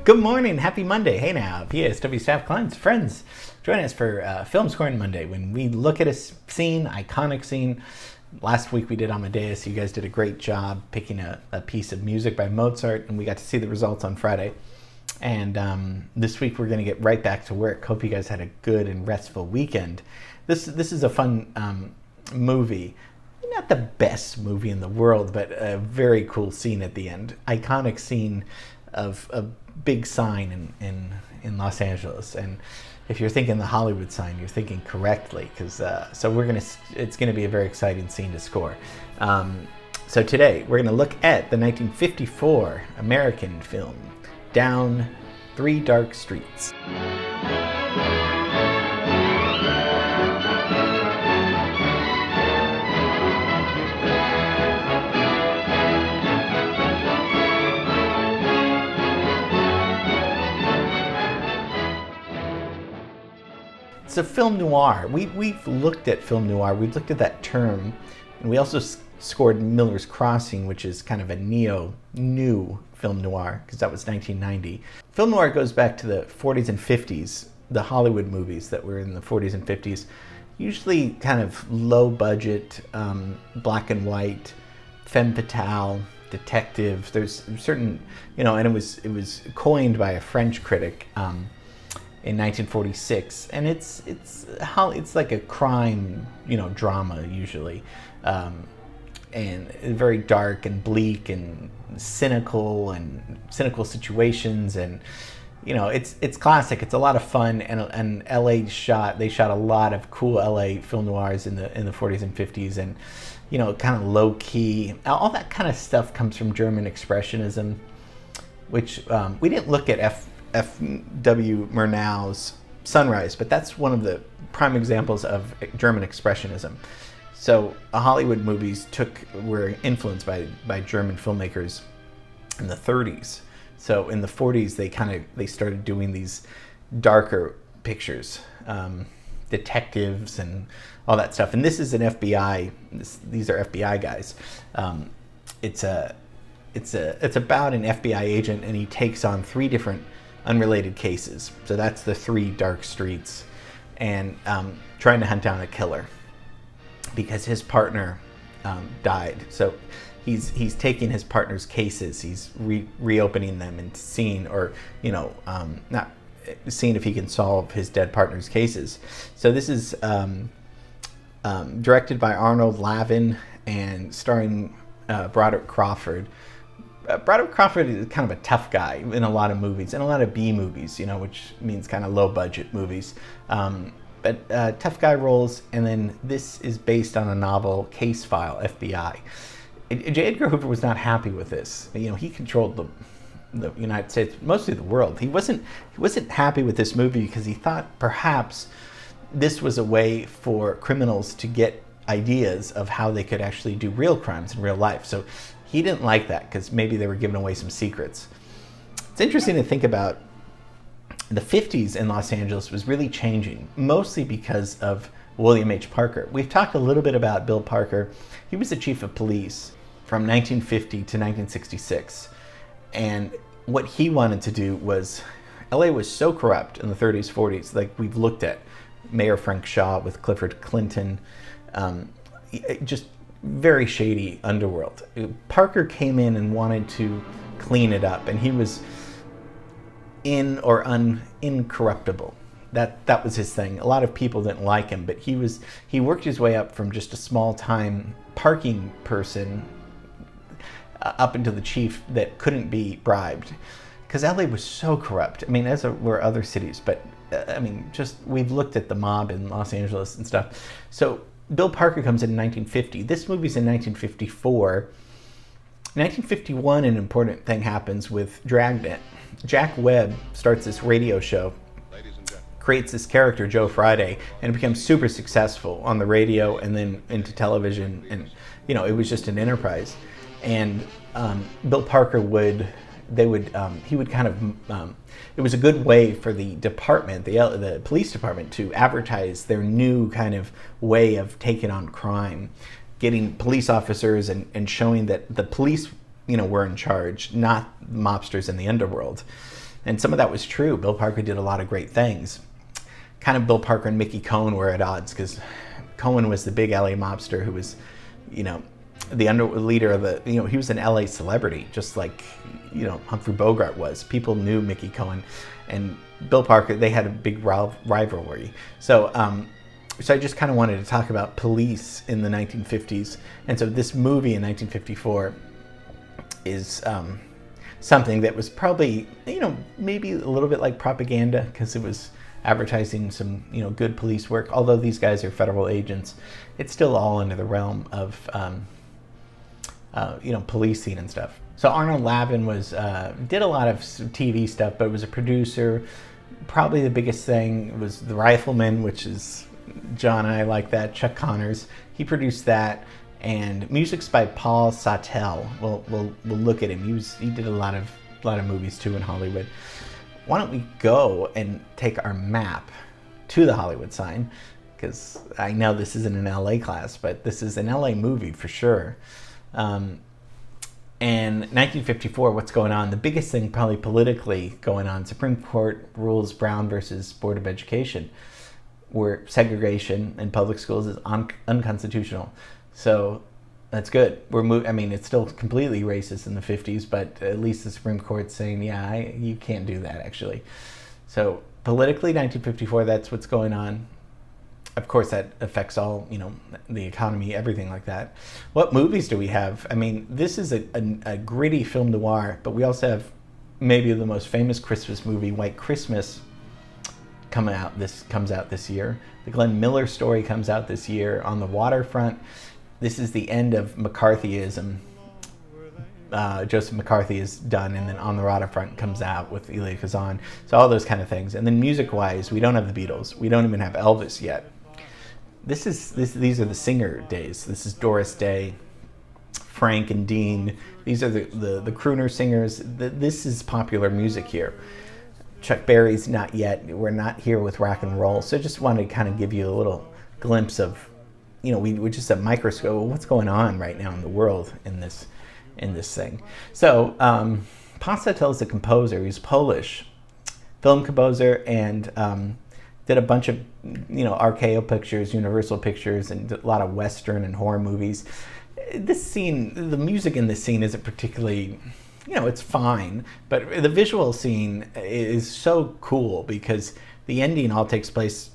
Good morning, happy Monday. Hey now, PSW staff, clients, friends, join us for Film Scoring Monday when we look at a scene, iconic scene. Last week we did Amadeus. You guys did a great job picking a piece of music by Mozart, and we got to see the results on Friday. And this week we're going to get right back to work. Hope you guys had a good and restful weekend. This is a fun movie. Not the best movie in the world, but a very cool scene at the end. Iconic scene of a big sign in Los Angeles. And if you're thinking the Hollywood sign, you're thinking correctly, because it's gonna be a very exciting scene to score. So today we're gonna look at the 1954 American film Down Three Dark Streets. It's a film noir. We've looked at film noir. We've looked at that term, and we also scored Miller's Crossing, which is kind of a new film noir, because that was 1990. Film noir goes back to the 40s and 50s, the Hollywood movies that were in the 40s and 50s, usually kind of low budget, black and white, femme fatale, detective. There's certain, and it was coined by a French critic in 1946, and it's like a crime, drama usually, and very dark and bleak and cynical situations, and it's classic. It's a lot of fun, and they shot a lot of cool LA film noirs in the 40s and 50s, and kind of low key. All that kind of stuff comes from German Expressionism, which we didn't look at F.W. Murnau's Sunrise, but that's one of the prime examples of German Expressionism. So Hollywood movies were influenced by German filmmakers in the 30s. So in the 40s, they started doing these darker pictures, detectives and all that stuff. And this is an FBI. These are FBI guys. It's about an FBI agent, and he takes on three different unrelated cases. So that's the Three Dark Streets, and trying to hunt down a killer because his partner died. So he's taking his partner's cases, he's reopening them and seeing, not seeing if he can solve his dead partner's cases. So this is directed by Arnold Lavin and starring Broderick Crawford. Broderick Crawford is kind of a tough guy in a lot of movies, and a lot of B movies, which means kind of low budget movies. But tough guy roles, and then this is based on a novel, Case File, FBI. J. Edgar Hoover was not happy with this. He controlled the United States, mostly the world. He wasn't happy with this movie because he thought perhaps this was a way for criminals to get ideas of how they could actually do real crimes in real life. So he didn't like that because maybe they were giving away some secrets. It's interesting to think about the 50s in Los Angeles was really changing, mostly because of William H. Parker. We've talked a little bit about Bill Parker. He was the chief of police from 1950 to 1966. And what he wanted to do was, LA was so corrupt in the 30s, 40s, like we've looked at Mayor Frank Shaw with Clifford Clinton, just very shady underworld. Parker came in and wanted to clean it up, and he was incorruptible. That was his thing. A lot of people didn't like him, but he worked his way up from just a small time parking person up into the chief that couldn't be bribed, because LA was so corrupt. I mean, as were other cities, but just we've looked at the mob in Los Angeles and stuff. So Bill Parker comes in 1950. This movie's in 1954. 1951, an important thing happens with Dragnet. Jack Webb starts this radio show, creates this character, Joe Friday, and it becomes super successful on the radio and then into television. And, it was just an enterprise. And Bill Parker it was a good way for the department, the police department, to advertise their new kind of way of taking on crime, getting police officers and showing that the police, were in charge, not mobsters in the underworld. And some of that was true. Bill Parker did a lot of great things. Kind of Bill Parker and Mickey Cohen were at odds, because Cohen was the big LA mobster who was, the leader of the, he was an LA celebrity, just like, Humphrey Bogart was. People knew Mickey Cohen, and Bill Parker, they had a big rivalry. So I just kind of wanted to talk about police in the 1950s. And so this movie in 1954 is something that was probably, maybe a little bit like propaganda, because it was advertising some, good police work. Although these guys are federal agents, it's still all under the realm of, policing and stuff. So Arnold Lavin did a lot of TV stuff, but was a producer. Probably the biggest thing was The Rifleman, which is, John and I like that. Chuck Connors, he produced that. And music's by Paul Sawtelle. We'll look at him. He did a lot of movies too in Hollywood. Why don't we go and take our map to the Hollywood sign? Because I know this isn't an LA class, but this is an LA movie for sure. And 1954, what's going on? The biggest thing probably politically going on, Supreme Court rules Brown versus Board of Education, where segregation in public schools is unconstitutional. So that's good. It's still completely racist in the 50s, but at least the Supreme Court's saying, you can't do that, actually. So politically, 1954, that's what's going on. Of course, that affects all, the economy, everything like that. What movies do we have? This is a gritty film noir, but we also have maybe the most famous Christmas movie, White Christmas, comes out this year. The Glenn Miller Story comes out this year. On the Waterfront, this is the end of McCarthyism. Joseph McCarthy is done, and then On the Waterfront comes out with Elia Kazan. So all those kind of things. And then music-wise, we don't have the Beatles. We don't even have Elvis yet. These are the singer days. This is Doris Day, Frank and Dean. These are the crooner singers. This is popular music here. Chuck Berry's not yet. We're not here with rock and roll. So I just wanted to kind of give you a little glimpse of, we're just a microscope of what's going on right now in the world in this thing. So Paul Sawtelle is a composer. He's Polish, film composer, and did a bunch of, RKO Pictures, Universal Pictures, and a lot of Western and horror movies. This scene, the music in this scene isn't particularly, it's fine, but the visual scene is so cool because the ending all takes place,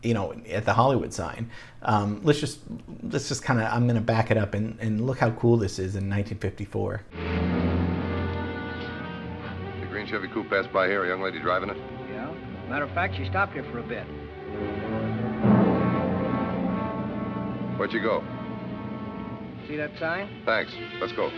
at the Hollywood sign. Let's just kind of, I'm going to back it up and look how cool this is in 1954. The green Chevy Coupe passed by here, a young lady driving it? Yeah. Matter of fact, she stopped here for a bit. Where'd you go? See that sign? Thanks. Let's go.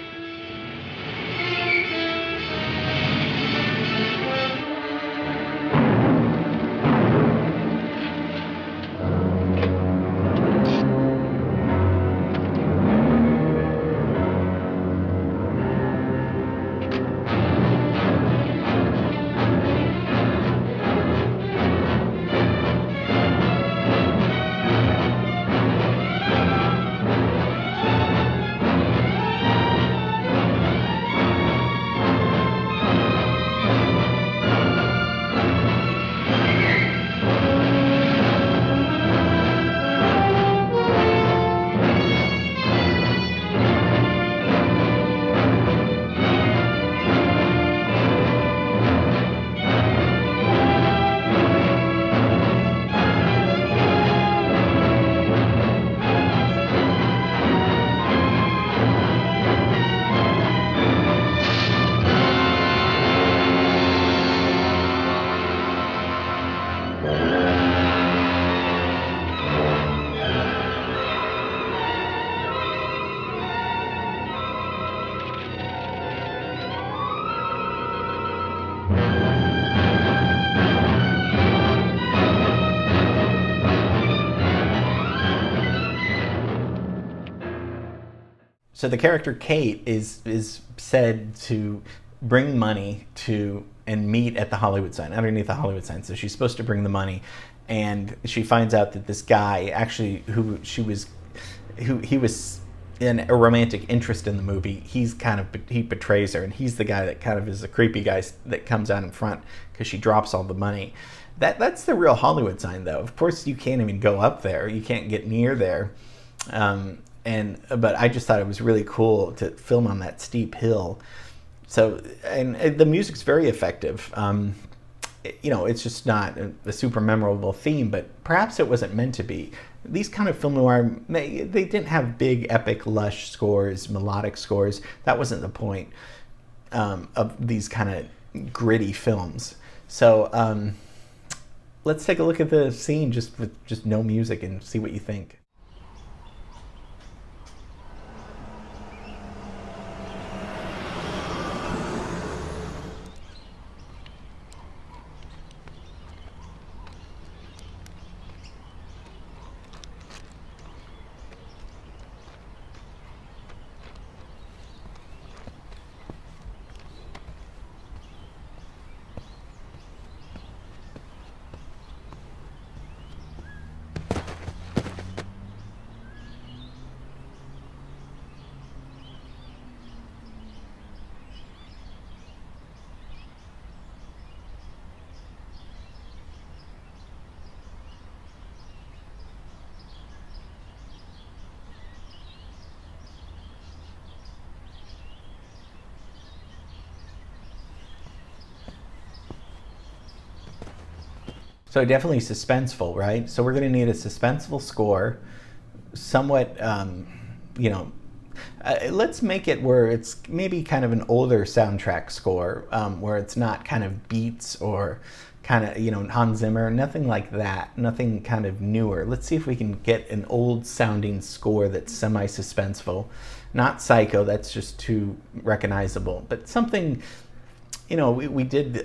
So the character Kate is said to bring money to and meet at the Hollywood sign, underneath the Hollywood sign. So she's supposed to bring the money, and she finds out that this guy actually he was a romantic interest in the movie, he betrays her, and he's the guy that kind of is the creepy guy that comes out in front because she drops all the money. That's the real Hollywood sign, though. Of course, you can't even go up there. You can't get near there. But I just thought it was really cool to film on that steep hill. So, and the music's very effective. It's just not a super memorable theme, but perhaps it wasn't meant to be. These kind of film noir, they didn't have big, epic, lush scores, melodic scores. That wasn't the point of these kind of gritty films. So let's take a look at the scene just with just no music and see what you think. So definitely suspenseful, right? So we're going to need a suspenseful score, somewhat, let's make it where it's maybe kind of an older soundtrack score, where it's not kind of beats or kind of, Hans Zimmer, nothing like that, nothing kind of newer. Let's see if we can get an old sounding score that's semi-suspenseful. Not Psycho, that's just too recognizable, but something... we did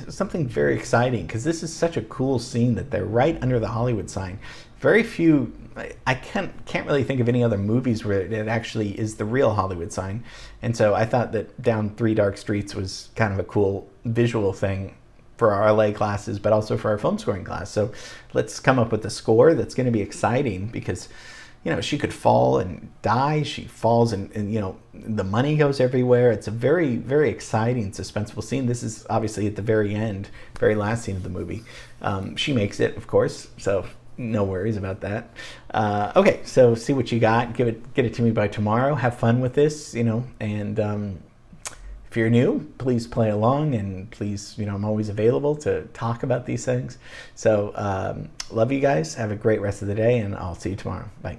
something very exciting, because this is such a cool scene that they're right under the Hollywood sign. Very few, I can't really think of any other movies where it actually is the real Hollywood sign. And so I thought that Down Three Dark Streets was kind of a cool visual thing for our LA classes, but also for our film scoring class. So let's come up with a score that's going to be exciting, because she could fall and die. She falls and the money goes everywhere. It's a very, very exciting, suspenseful scene. This is obviously at the very end, very last scene of the movie. She makes it, of course, so no worries about that. Okay, so see what you got. Get it to me by tomorrow. Have fun with this, and if you're new, please play along, and please, I'm always available to talk about these things. So love you guys. Have a great rest of the day, and I'll see you tomorrow. Bye.